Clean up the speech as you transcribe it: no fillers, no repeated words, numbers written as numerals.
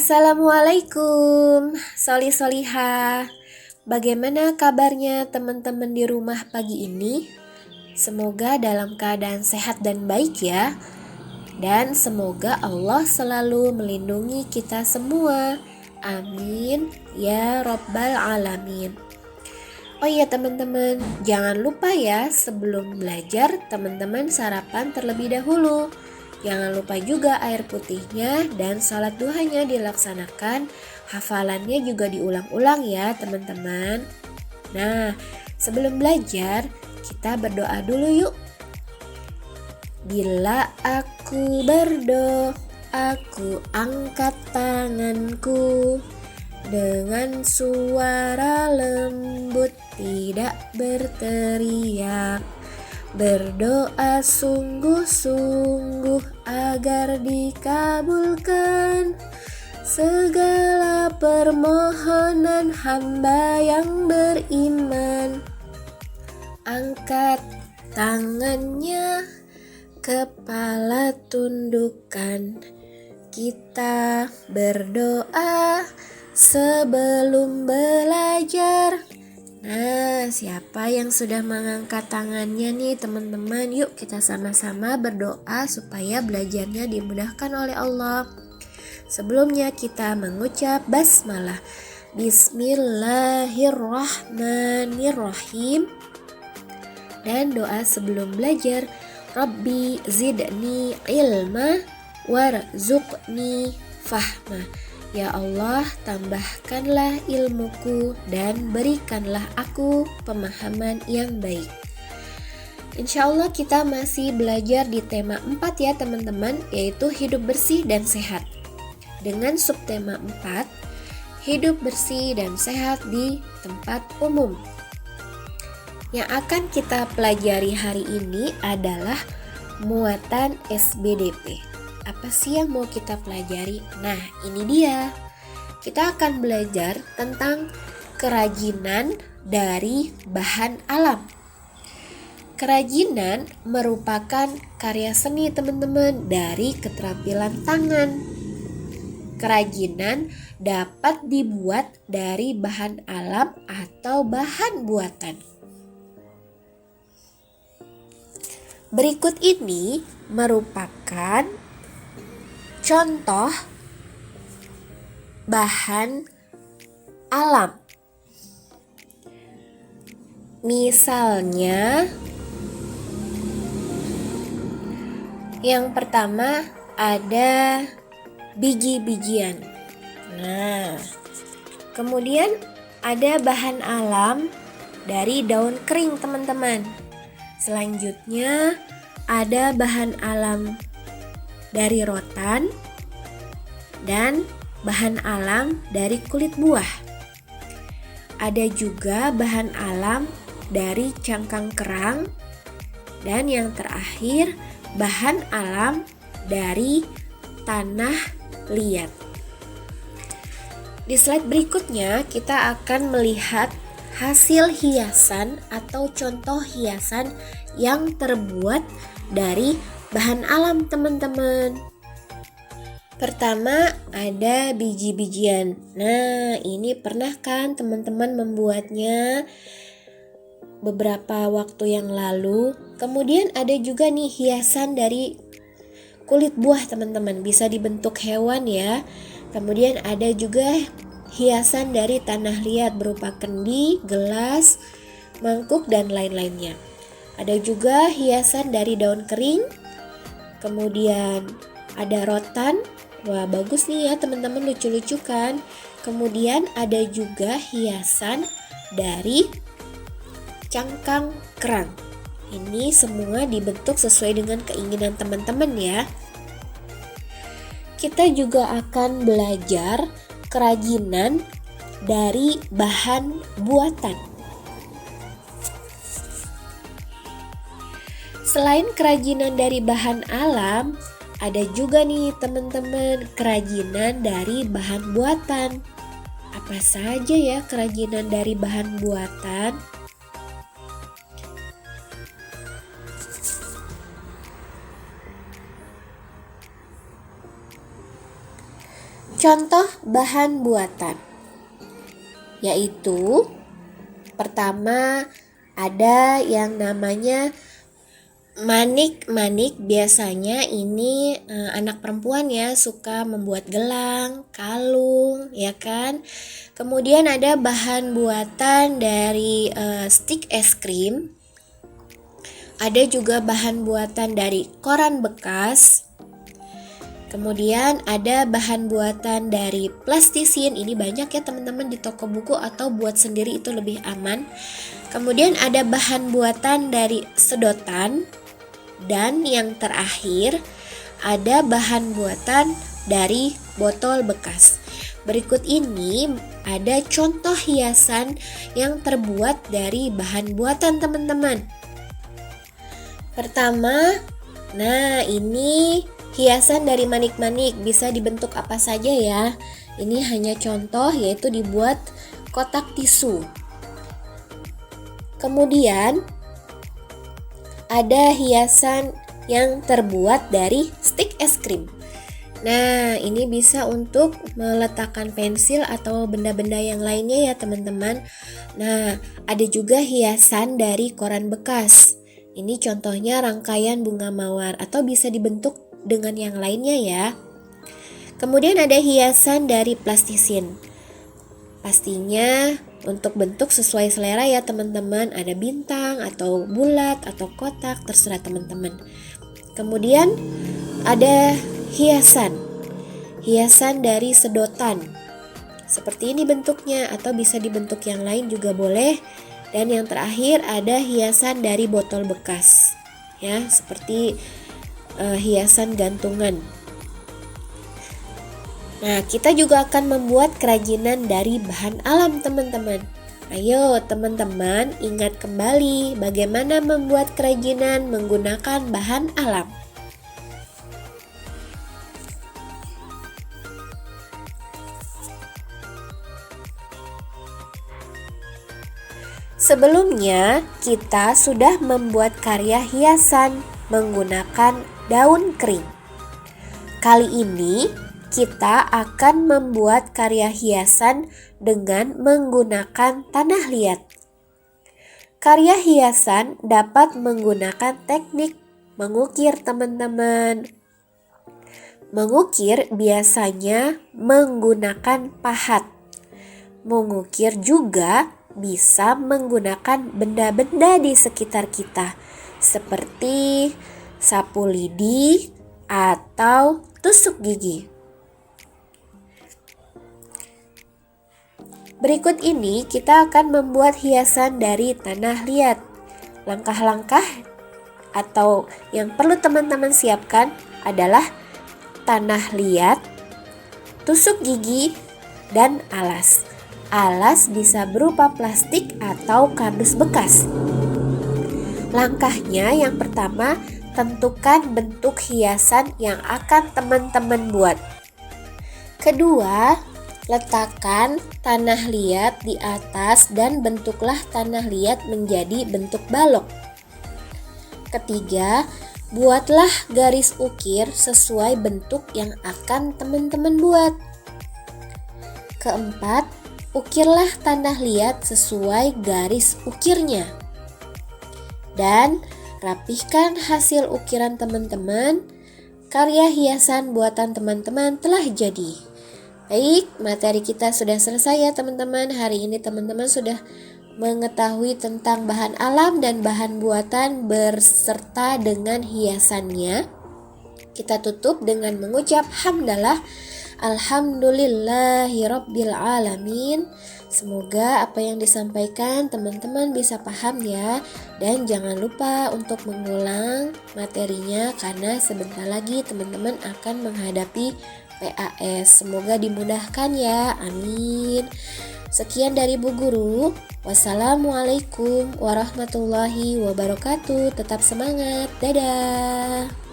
Assalamualaikum, Solihah. Bagaimana kabarnya teman-teman di rumah pagi ini? Semoga dalam keadaan sehat dan baik ya. Dan semoga Allah selalu melindungi kita semua. Amin ya Rabbal Alamin. Oh iya teman-teman, jangan lupa ya sebelum belajar teman-teman sarapan terlebih dahulu. Jangan lupa juga air putihnya dan sholat duhanya dilaksanakan. Hafalannya juga diulang-ulang ya teman-teman. Nah, sebelum belajar kita berdoa dulu yuk. Bila aku berdoa, aku angkat tanganku dengan suara lembut, tidak berteriak. Berdoa sungguh-sungguh agar dikabulkan segala permohonan hamba yang beriman. Angkat tangannya, kepala tundukkan. Kita berdoa sebelum belajar. Nah, siapa yang sudah mengangkat tangannya nih teman-teman? Yuk kita sama-sama berdoa supaya belajarnya dimudahkan oleh Allah. Sebelumnya kita mengucap basmalah. Bismillahirrahmanirrahim. Dan doa sebelum belajar, Rabbi zidni ilma warzuqni fahma. Ya Allah, tambahkanlah ilmuku dan berikanlah aku pemahaman yang baik. Insya Allah kita masih belajar di tema 4 ya teman-teman, yaitu hidup bersih dan sehat. Dengan subtema 4, hidup bersih dan sehat di tempat umum. Yang akan kita pelajari hari ini adalah muatan SBDP. Apa sih yang mau kita pelajari? Nah, ini dia. Kita akan belajar tentang kerajinan dari bahan alam. Kerajinan merupakan karya seni teman-teman dari keterampilan tangan. Kerajinan dapat dibuat dari bahan alam atau bahan buatan. Berikut ini merupakan contoh bahan alam. Misalnya, yang pertama ada biji-bijian. Nah, kemudian ada bahan alam dari daun kering teman-teman. Selanjutnya ada bahan alam dari rotan dan bahan alam dari kulit buah. Ada juga bahan alam dari cangkang kerang dan yang terakhir bahan alam dari tanah liat. Di slide berikutnya kita akan melihat hasil hiasan atau contoh hiasan yang terbuat dari bahan alam teman-teman. Pertama ada biji-bijian. Nah, ini pernah kan teman-teman membuatnya beberapa waktu yang lalu. Kemudian ada juga nih hiasan dari kulit buah teman-teman. Bisa dibentuk hewan ya. Kemudian ada juga hiasan dari tanah liat berupa kendi, gelas, mangkuk dan lain-lainnya. Ada juga hiasan dari daun kering. Kemudian ada rotan. Wah, bagus nih ya teman-teman, lucu-lucu kan. Kemudian ada juga hiasan dari cangkang kerang. Ini semua dibentuk sesuai dengan keinginan teman-teman ya. Kita juga akan belajar kerajinan dari bahan buatan. Selain kerajinan dari bahan alam, ada juga nih teman-teman kerajinan dari bahan buatan. Apa saja ya kerajinan dari bahan buatan? Contoh bahan buatan yaitu pertama ada yang namanya manik. Biasanya ini anak perempuan ya, suka membuat gelang, kalung, ya kan. Kemudian ada bahan buatan dari stik es krim. Ada juga bahan buatan dari koran bekas. Kemudian ada bahan buatan dari plastisin. Ini banyak ya teman-teman di toko buku, atau buat sendiri itu lebih aman. Kemudian ada bahan buatan dari sedotan. Dan yang terakhir ada bahan buatan dari botol bekas. Berikut ini ada contoh hiasan yang terbuat dari bahan buatan teman-teman. Pertama, nah ini hiasan dari manik-manik, bisa dibentuk apa saja ya. Ini hanya contoh, yaitu dibuat kotak tisu. Kemudian ada hiasan yang terbuat dari stik es krim. Nah, ini bisa untuk meletakkan pensil atau benda-benda yang lainnya ya teman-teman. Nah, ada juga hiasan dari koran bekas. Ini contohnya rangkaian bunga mawar, atau bisa dibentuk dengan yang lainnya ya. Kemudian ada hiasan dari plastisin. Pastinya untuk bentuk sesuai selera ya teman-teman, ada bintang atau bulat atau kotak, terserah teman-teman. Kemudian ada hiasan dari sedotan. Seperti ini bentuknya, atau bisa dibentuk yang lain juga boleh. Dan yang terakhir ada hiasan dari botol bekas. Ya, seperti hiasan gantungan. Nah, kita juga akan membuat kerajinan dari bahan alam teman-teman. Ayo teman-teman, ingat kembali bagaimana membuat kerajinan menggunakan bahan alam. Sebelumnya, kita sudah membuat karya hiasan menggunakan daun kering. Kali ini, kita akan membuat karya hiasan dengan menggunakan tanah liat. Karya hiasan dapat menggunakan teknik mengukir teman-teman. Mengukir biasanya menggunakan pahat. Mengukir juga bisa menggunakan benda-benda di sekitar kita, seperti sapu lidi atau tusuk gigi. Berikut ini kita akan membuat hiasan dari tanah liat. Langkah-langkah atau yang perlu teman-teman siapkan adalah tanah liat, tusuk gigi, dan alas. Alas bisa berupa plastik atau kardus bekas. Langkahnya yang pertama, tentukan bentuk hiasan yang akan teman-teman buat. Kedua, letakkan tanah liat di atas dan bentuklah tanah liat menjadi bentuk balok. Ketiga, buatlah garis ukir sesuai bentuk yang akan teman-teman buat. Keempat, ukirlah tanah liat sesuai garis ukirnya. Dan rapihkan hasil ukiran teman-teman. Karya hiasan buatan teman-teman telah jadi. Baik, materi kita sudah selesai ya teman-teman. Hari ini teman-teman sudah mengetahui tentang bahan alam dan bahan buatan berserta dengan hiasannya. Kita tutup dengan mengucap hamdalah. Alhamdulillahirabbil alamin. Semoga apa yang disampaikan teman-teman bisa paham ya. Dan jangan lupa untuk mengulang materinya, karena sebentar lagi teman-teman akan menghadapi PAS. Semoga dimudahkan ya, amin. Sekian dari Bu Guru. Wassalamualaikum warahmatullahi wabarakatuh. Tetap semangat, dadah.